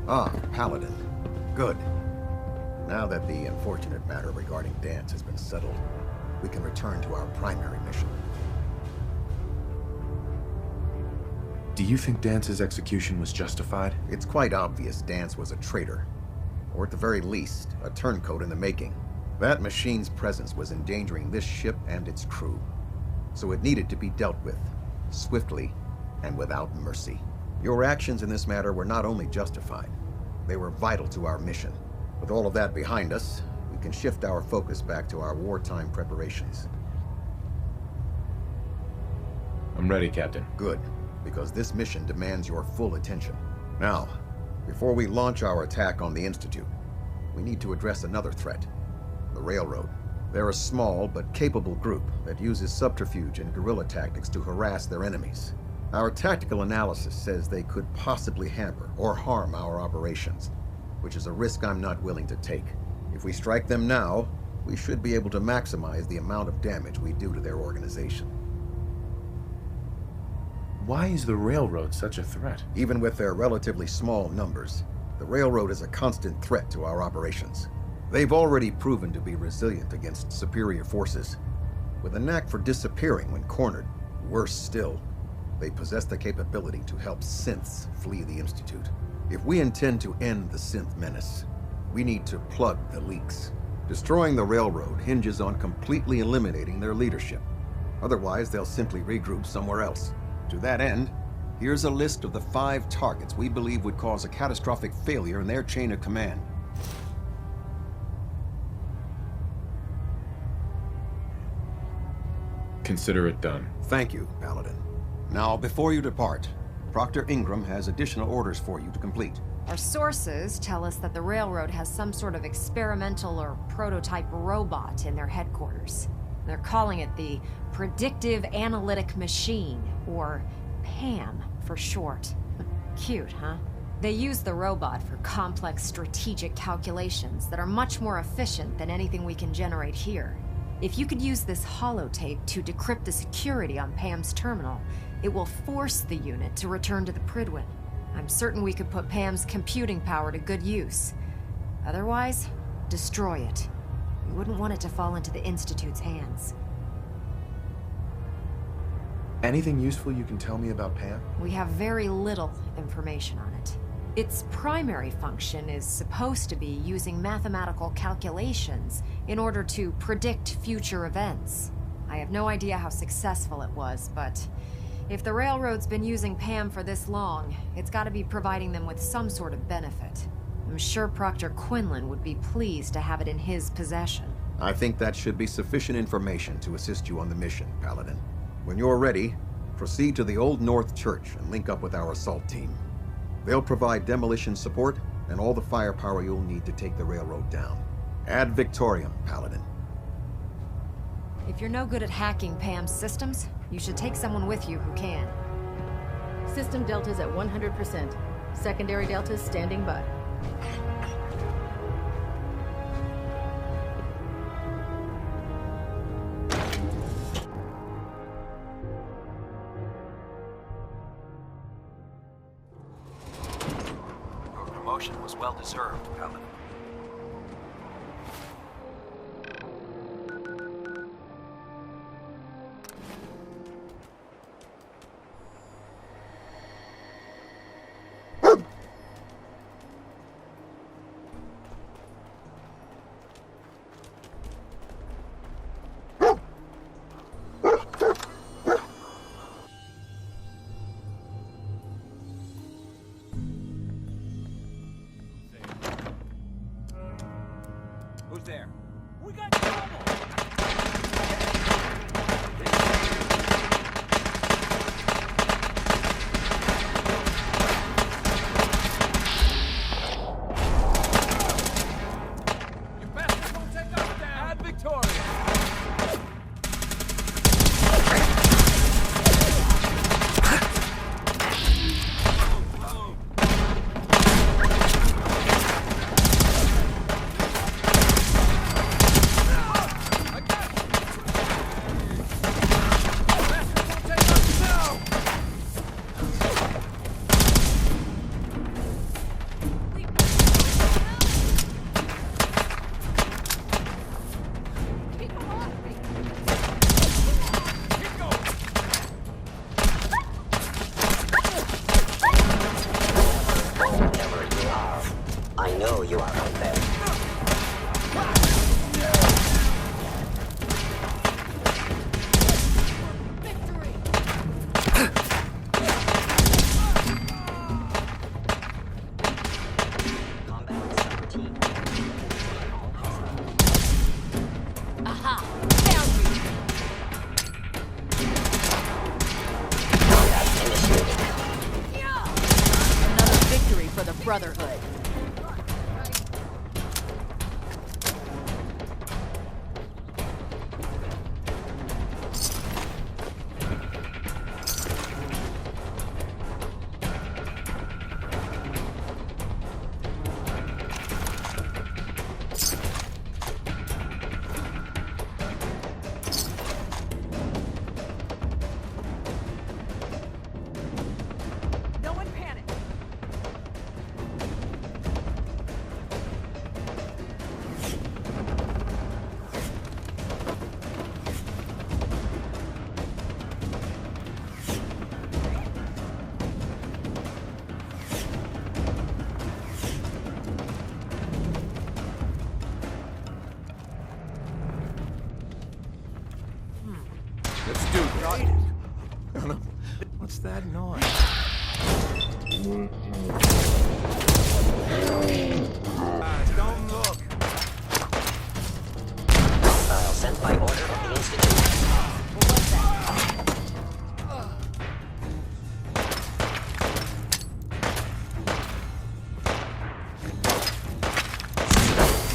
Ah, Paladin. Good. Now that the unfortunate matter regarding Dance has been settled, we can return to our primary mission. Do you think Dance's execution was justified? It's quite obvious Dance was a traitor, or at the very least, a turncoat in the making. That machine's presence was endangering this ship and its crew, so it needed to be dealt with, swiftly and without mercy. Your actions in this matter were not only justified, they were vital to our mission. With all of that behind us, we can shift our focus back to our wartime preparations. I'm ready, Captain. Good, because this mission demands your full attention. Now, before we launch our attack on the Institute, we need to address another threat, the Railroad. They're a small but capable group that uses subterfuge and guerrilla tactics to harass their enemies. Our tactical analysis says they could possibly hamper or harm our operations, which is a risk I'm not willing to take. If we strike them now, we should be able to maximize the amount of damage we do to their organization. Why is the Railroad such a threat? Even with their relatively small numbers, the Railroad is a constant threat to our operations. They've already proven to be resilient against superior forces. With a knack for disappearing when cornered, worse still, they possess the capability to help synths flee the Institute. If we intend to end the synth menace, we need to plug the leaks. Destroying the Railroad hinges on completely eliminating their leadership. Otherwise, they'll simply regroup somewhere else. To that end, here's a list of the 5 targets we believe would cause a catastrophic failure in their chain of command. Consider it done. Thank you, Paladin. Now, before you depart, Proctor Ingram has additional orders for you to complete. Our sources tell us that the Railroad has some sort of experimental or prototype robot in their headquarters. They're calling it the Predictive Analytic Machine, or PAM for short. Cute, huh? They use the robot for complex strategic calculations that are much more efficient than anything we can generate here. If you could use this holotape to decrypt the security on PAM's terminal, it will force the unit to return to the Prydwen. I'm certain we could put PAM's computing power to good use. Otherwise, destroy it. We wouldn't want it to fall into the Institute's hands. Anything useful you can tell me about Pam? We have very little information on it. Its primary function is supposed to be using mathematical calculations in order to predict future events. I have no idea how successful it was, but if the Railroad's been using Pam for this long, it's got to be providing them with some sort of benefit. I'm sure Proctor Quinlan would be pleased to have it in his possession. I think that should be sufficient information to assist you on the mission, Paladin. When you're ready, proceed to the Old North Church and link up with our assault team. They'll provide demolition support and all the firepower you'll need to take the Railroad down. Ad Victoriam, Paladin. If you're no good at hacking Pam's systems, you should take someone with you who can. System deltas at 100%. Secondary deltas standing by. Your promotion was well deserved, Paladin. Who's there? We got trouble! You bastards won't take us down! Ad Victoria! I know you are out there. Brotherhood. Let's do this. Oh, no. What's that noise? Don't look. Hostile sent by order of the Institute. What was that?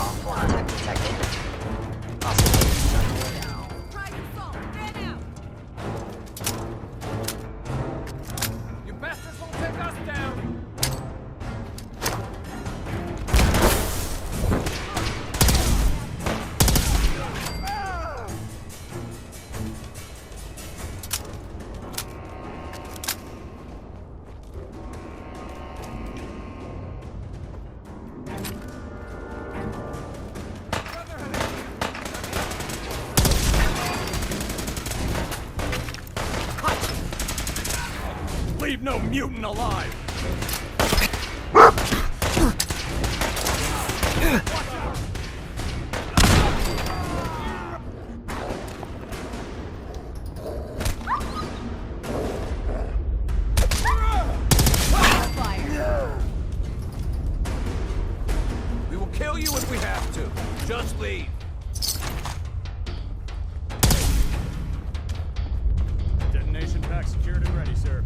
Offline attack detected. Hostile down. You bastards won't take us down. Leave no mutant alive! We will kill you if we have to. Just leave. Detonation pack secured and ready, sir.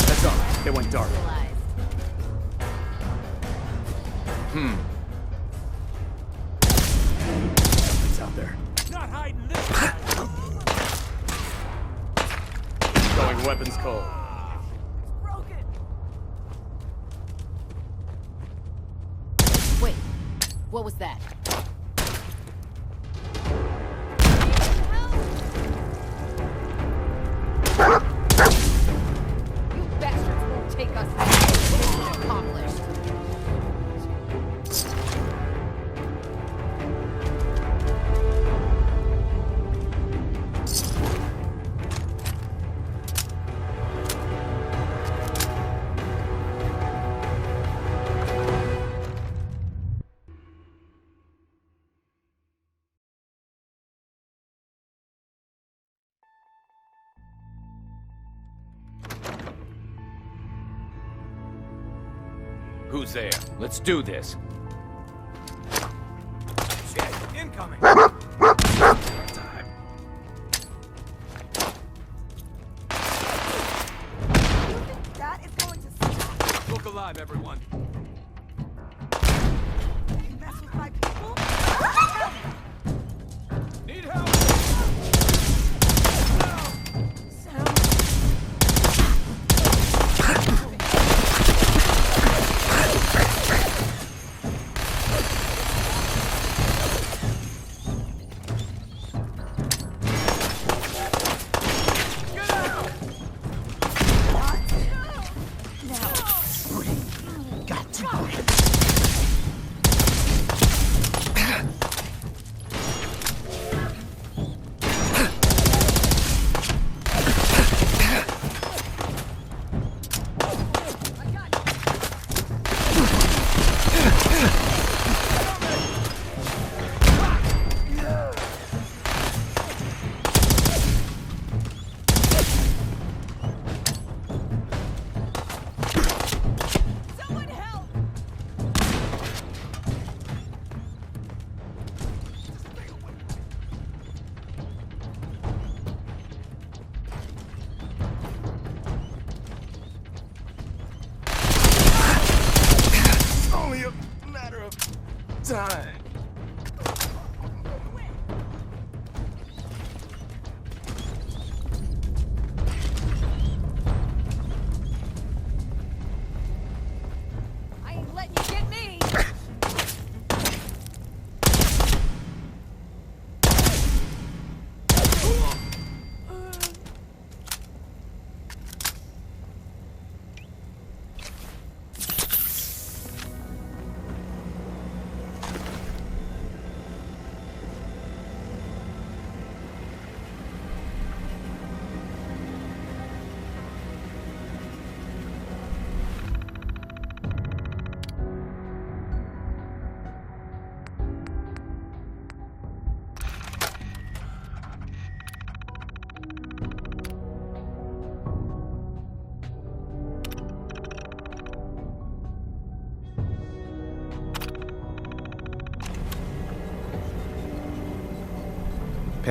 That's all. It went dark. It's out there. Not hiding this time. Going weapons cold. Wait, what was that? You bastards won't take us there. Mission accomplished. Who's there? Let's do this. Shit, incoming. Time. That is going to stop. Look alive, everyone. You mess with my people? Need help?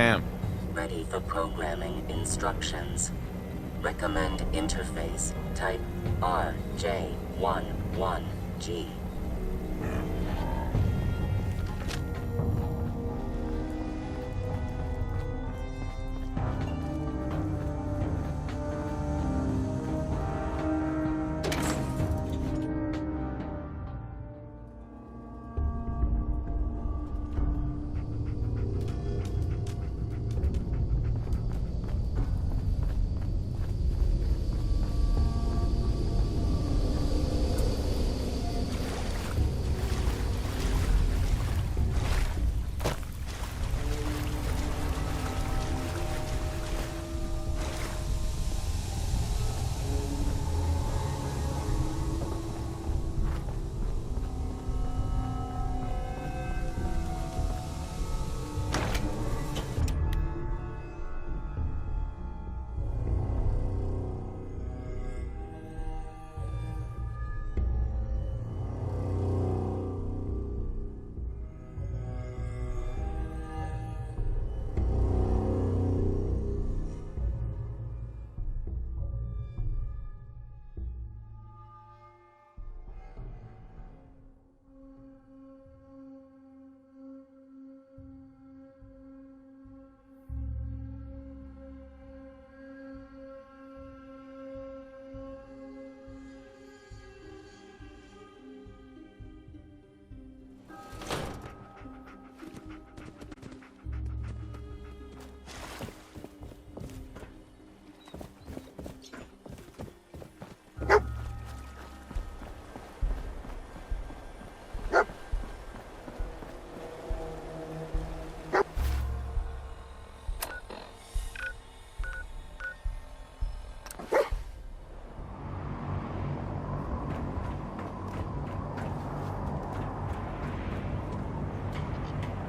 Pam. Ready for programming instructions. Recommend interface. Type RJ11G.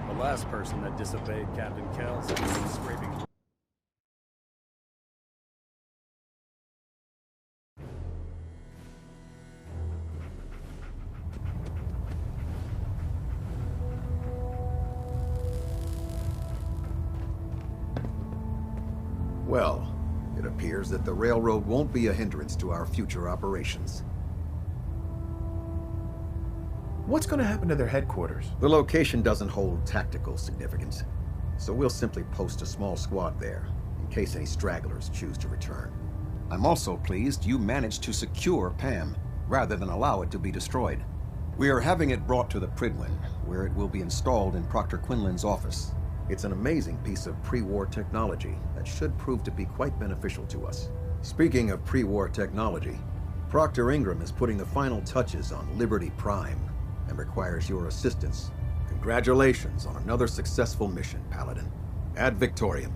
The last person that disobeyed Captain Kells has been scraping. Well, it appears that the railroad won't be a hindrance to our future operations. What's gonna happen to their headquarters? The location doesn't hold tactical significance, so we'll simply post a small squad there, in case any stragglers choose to return. I'm also pleased you managed to secure Pam, rather than allow it to be destroyed. We are having it brought to the Pridwin, where it will be installed in Proctor Quinlan's office. It's an amazing piece of pre-war technology that should prove to be quite beneficial to us. Speaking of pre-war technology, Proctor Ingram is putting the final touches on Liberty Prime and requires your assistance. Congratulations on another successful mission, Paladin. Ad Victoriam.